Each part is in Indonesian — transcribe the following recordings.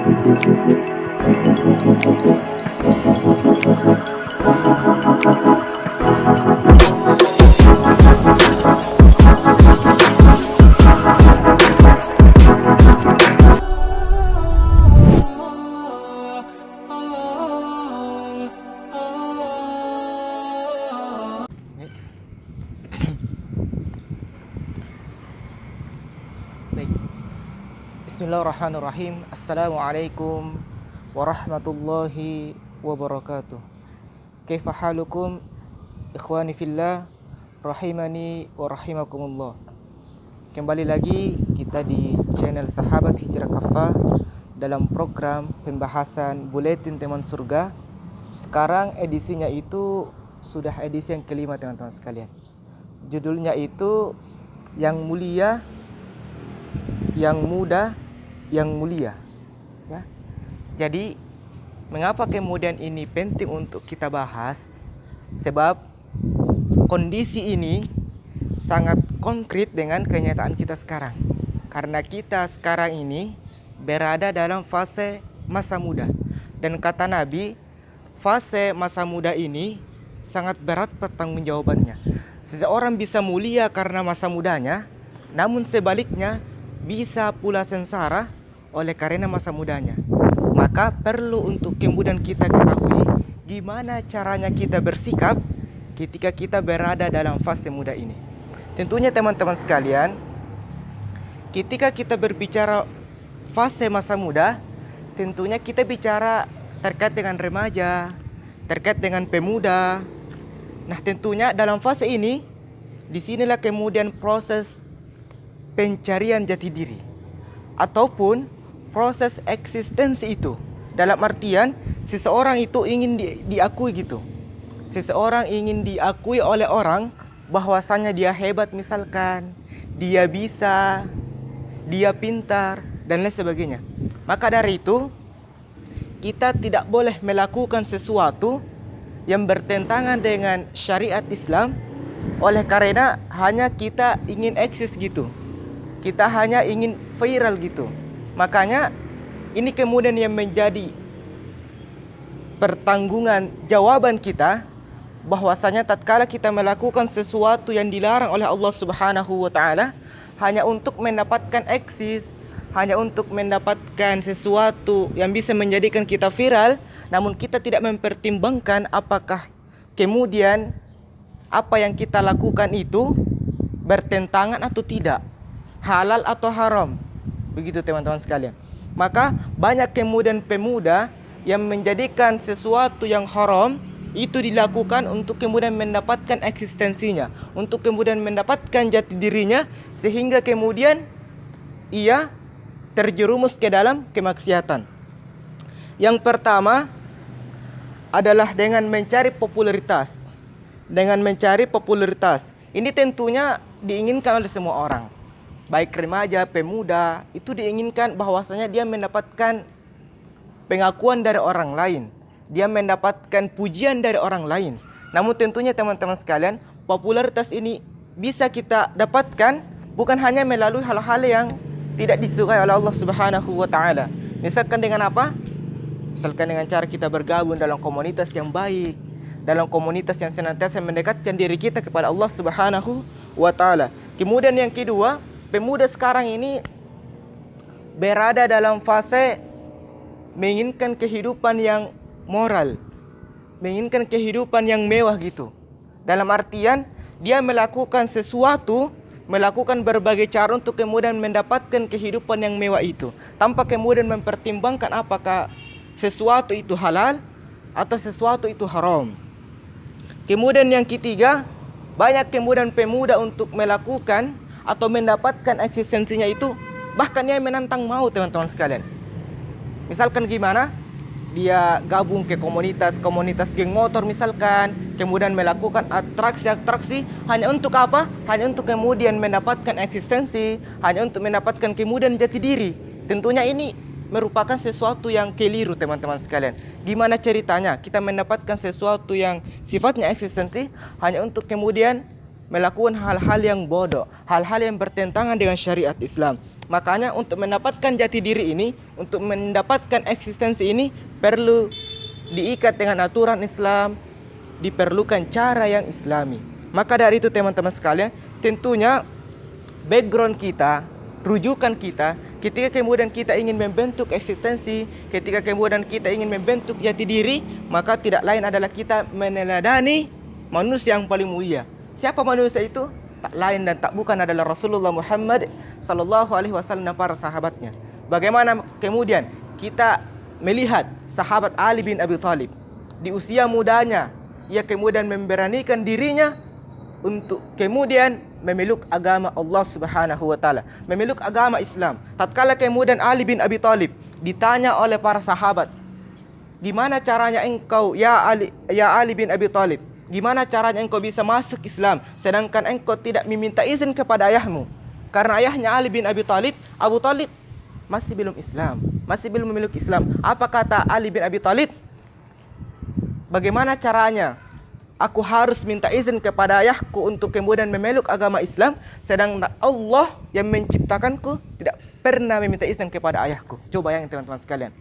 Baik. Bismillahirrahmanirrahim. Assalamualaikum warahmatullahi wabarakatuh. Kaifa halukum ikhwani fillah rahimani wa rahimakumullah. Kembali lagi kita di channel Sahabat Hijrah Kafah dalam program pembahasan Buletin Teman Surga. Sekarang edisinya itu sudah edisi yang kelima teman-teman sekalian. Judulnya itu Yang Mulia, Yang Muda, Yang Mulia, ya. Jadi mengapa kemudian ini penting untuk kita bahas? Sebab kondisi ini sangat konkret dengan kenyataan kita sekarang. Karena kita sekarang ini berada dalam fase masa muda. Dan kata Nabi, fase masa muda ini sangat berat pertanggungjawabannya. Seseorang bisa mulia karena masa mudanya, namun sebaliknya bisa pula sengsara oleh karena masa mudanya. Maka perlu untuk kemudian kita ketahui gimana caranya kita bersikap ketika kita berada dalam fase muda ini. Tentunya teman-teman sekalian, ketika kita berbicara fase masa muda, tentunya kita bicara terkait dengan remaja, terkait dengan pemuda. Nah, tentunya dalam fase ini, disinilah kemudian proses pencarian jati diri ataupun proses eksistensi itu. Dalam artian seseorang itu ingin diakui gitu. Seseorang ingin diakui oleh orang bahwasanya dia hebat, misalkan dia bisa, dia pintar dan lain sebagainya. Maka dari itu kita tidak boleh melakukan sesuatu yang bertentangan dengan syariat Islam oleh karena hanya kita ingin eksis gitu. Kita hanya ingin viral gitu. Makanya ini kemudian yang menjadi pertanggungan jawaban kita, bahwasanya tatkala kita melakukan sesuatu yang dilarang oleh Allah Subhanahu wa taala hanya untuk mendapatkan eksis, hanya untuk mendapatkan sesuatu yang bisa menjadikan kita viral, namun kita tidak mempertimbangkan apakah kemudian apa yang kita lakukan itu bertentangan atau tidak, halal atau haram. Begitu teman-teman sekalian. Maka banyak kemudian pemuda yang menjadikan sesuatu yang haram itu dilakukan untuk kemudian mendapatkan eksistensinya, untuk kemudian mendapatkan jati dirinya, sehingga kemudian ia terjerumus ke dalam kemaksiatan. Yang pertama adalah dengan mencari popularitas. Dengan mencari popularitas. Ini tentunya diinginkan oleh semua orang. Baik remaja, pemuda, itu diinginkan bahwasanya dia mendapatkan pengakuan dari orang lain. Dia mendapatkan pujian dari orang lain. Namun tentunya teman-teman sekalian, popularitas ini bisa kita dapatkan bukan hanya melalui hal-hal yang tidak disukai oleh Allah Subhanahu wa taala. Misalkan dengan apa? Misalkan dengan cara kita bergabung dalam komunitas yang baik, dalam komunitas yang senantiasa mendekatkan diri kita kepada Allah Subhanahu wa taala. Kemudian yang kedua, pemuda sekarang ini berada dalam fase menginginkan kehidupan yang moral, menginginkan kehidupan yang mewah gitu. Dalam artian dia melakukan sesuatu, melakukan berbagai cara untuk kemudian mendapatkan kehidupan yang mewah itu, tanpa kemudian mempertimbangkan apakah sesuatu itu halal atau sesuatu itu haram. Kemudian yang ketiga, banyak kemudian pemuda untuk melakukan atau mendapatkan eksistensinya itu bahkan dia menantang maut teman-teman sekalian. Misalkan gimana? Dia gabung ke komunitas geng motor misalkan, kemudian melakukan atraksi-atraksi hanya untuk apa? Hanya untuk kemudian mendapatkan eksistensi, hanya untuk mendapatkan kemudian jati diri. Tentunya ini merupakan sesuatu yang keliru teman-teman sekalian. Gimana ceritanya kita mendapatkan sesuatu yang sifatnya eksistensi hanya untuk kemudian melakukan hal-hal yang bodoh, hal-hal yang bertentangan dengan syariat Islam. Makanya untuk mendapatkan jati diri ini, untuk mendapatkan eksistensi ini, perlu diikat dengan aturan Islam, diperlukan cara yang islami. Maka dari itu teman-teman sekalian, tentunya background kita, rujukan kita, ketika kemudian kita ingin membentuk eksistensi, ketika kemudian kita ingin membentuk jati diri, maka tidak lain adalah kita meneladani manusia yang paling mulia. Siapa manusia itu? Tak lain dan tak bukan adalah Rasulullah Muhammad sallallahu alaihi wasallam dan para sahabatnya. Bagaimana kemudian kita melihat sahabat Ali bin Abi Thalib di usia mudanya, ia kemudian memberanikan dirinya untuk kemudian memeluk agama Allah Subhanahu wa taala, memeluk agama Islam. Tatkala kemudian Ali bin Abi Thalib ditanya oleh para sahabat, "Gimana caranya engkau ya Ali bin Abi Thalib? Gimana caranya engkau bisa masuk Islam sedangkan engkau tidak meminta izin kepada ayahmu?" Karena ayahnya Ali bin Abi Thalib, Abu Thalib, masih belum Islam, masih belum memeluk Islam. Apa kata Ali bin Abi Thalib? "Bagaimana caranya aku harus minta izin kepada ayahku untuk kemudian memeluk agama Islam, sedang Allah yang menciptakanku tidak pernah meminta izin kepada ayahku." Coba yang teman-teman sekalian,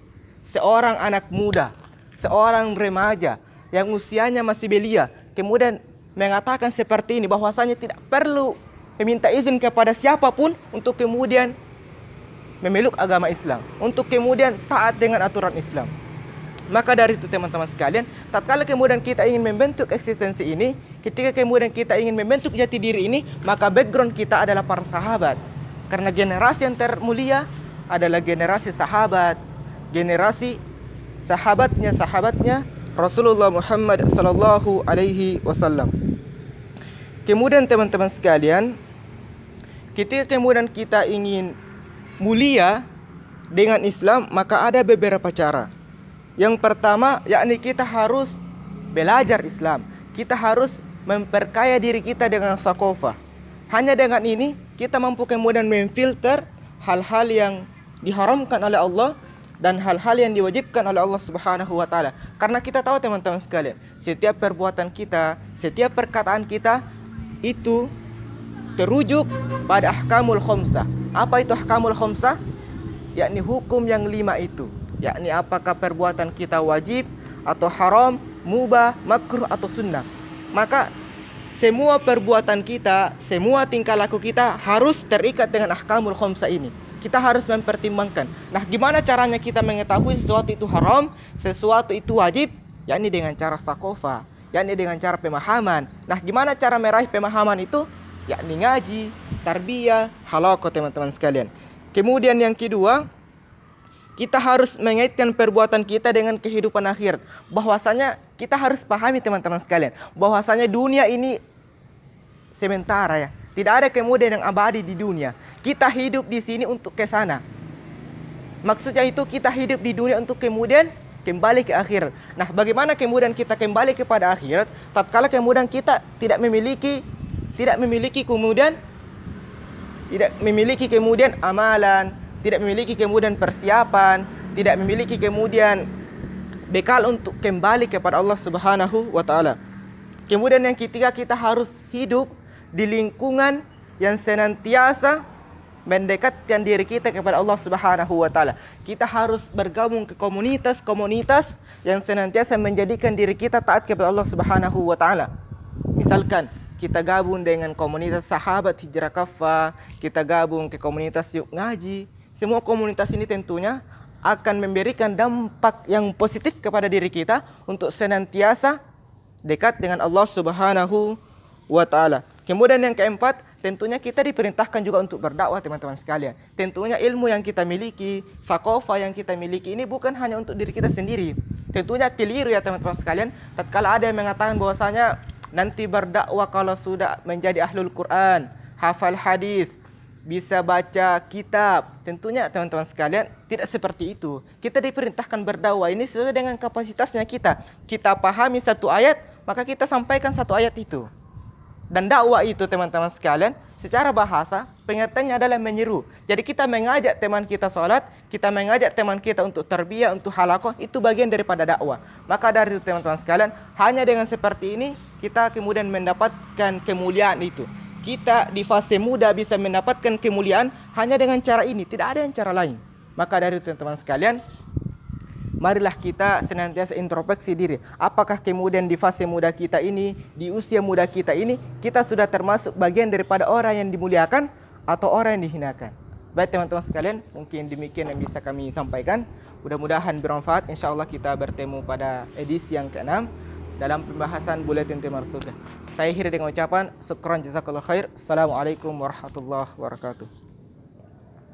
seorang anak muda, seorang remaja yang usianya masih belia, kemudian mengatakan seperti ini, bahwasanya tidak perlu meminta izin kepada siapapun untuk kemudian memeluk agama Islam, untuk kemudian taat dengan aturan Islam. Maka dari itu teman-teman sekalian, tatkala kemudian kita ingin membentuk eksistensi ini, ketika kemudian kita ingin membentuk jati diri ini, maka background kita adalah para sahabat. Karena generasi yang termulia adalah generasi sahabat, generasi sahabatnya Rasulullah Muhammad sallallahu alaihi wasallam. Kemudian teman-teman sekalian, ketika kemudian kita ingin mulia dengan Islam, maka ada beberapa cara. Yang pertama, yakni kita harus belajar Islam. Kita harus memperkaya diri kita dengan thaqafah. Hanya dengan ini kita mampu kemudian memfilter hal-hal yang diharamkan oleh Allah dan hal-hal yang diwajibkan oleh Allah Subhanahu wa taala. Karena kita tahu teman-teman sekalian, setiap perbuatan kita, setiap perkataan kita itu terujuk pada ahkamul khamsah. Apa itu ahkamul khamsah? Yakni hukum yang 5 itu. Yakni apakah perbuatan kita wajib atau haram, mubah, makruh atau sunnah. Maka semua perbuatan kita, semua tingkah laku kita harus terikat dengan ahkamul khamsah ini. Kita harus mempertimbangkan. Nah, gimana caranya kita mengetahui sesuatu itu haram, sesuatu itu wajib? Yakni dengan cara thaqafah, yakni dengan cara pemahaman. Nah, gimana cara meraih pemahaman itu? Yakni ngaji, tarbiyah, halaqah teman-teman sekalian. Kemudian yang kedua, kita harus mengaitkan perbuatan kita dengan kehidupan akhirat. Bahwasanya kita harus pahami teman-teman sekalian, bahwasanya dunia ini sementara ya. Tidak ada kemudian yang abadi di dunia. Kita hidup di sini untuk ke sana. Maksudnya itu kita hidup di dunia untuk kemudian kembali ke akhirat. Nah, bagaimana kemudian kita kembali kepada akhirat tatkala kemudian kita tidak memiliki kemudian amalan, tidak memiliki kemudian persiapan, tidak memiliki kemudian bekal untuk kembali kepada Allah Subhanahu wa taala. Kemudian yang ketiga, kita harus hidup di lingkungan yang senantiasa mendekatkan diri kita kepada Allah Subhanahu wa taala. Kita harus bergabung ke komunitas-komunitas yang senantiasa menjadikan diri kita taat kepada Allah Subhanahu wa taala. Misalkan kita gabung dengan komunitas sahabat Hijrah Kafah, kita gabung ke komunitas Yuk Ngaji. Semua komunitas ini tentunya akan memberikan dampak yang positif kepada diri kita untuk senantiasa dekat dengan Allah Subhanahu wa taala. Kemudian yang keempat, tentunya kita diperintahkan juga untuk berdakwah teman-teman sekalian. Tentunya ilmu yang kita miliki, thaqafah yang kita miliki ini bukan hanya untuk diri kita sendiri. Tentunya keliru ya teman-teman sekalian, tatkala ada yang mengatakan bahwasanya nanti berdakwah kalau sudah menjadi ahlul Quran, hafal hadis, bisa baca kitab. Tentunya teman-teman sekalian tidak seperti itu. Kita diperintahkan berdakwah ini sesuai dengan kapasitasnya kita. Kita pahami satu ayat, maka kita sampaikan satu ayat itu. Dan dakwah itu teman-teman sekalian, secara bahasa pengertiannya adalah menyeru. Jadi kita mengajak teman kita sholat, kita mengajak teman kita untuk tarbiyah, untuk halaqah, itu bagian daripada dakwah. Maka dari itu teman-teman sekalian, hanya dengan seperti ini kita kemudian mendapatkan kemuliaan itu. Kita di fase muda bisa mendapatkan kemuliaan hanya dengan cara ini, tidak ada yang cara lain. Maka dari itu teman-teman sekalian, marilah kita senantiasa introspeksi diri. Apakah kemudian di fase muda kita ini, di usia muda kita ini, kita sudah termasuk bagian daripada orang yang dimuliakan atau orang yang dihinakan? Baik teman-teman sekalian, mungkin demikian yang bisa kami sampaikan. Mudah-mudahan bermanfaat. Insya Allah kita bertemu pada edisi yang ke-6 dalam pembahasan Buletin Thimar Surga. Saya akhiri dengan ucapan syukran jazakallahu khair. Assalamualaikum warahmatullahi wabarakatuh.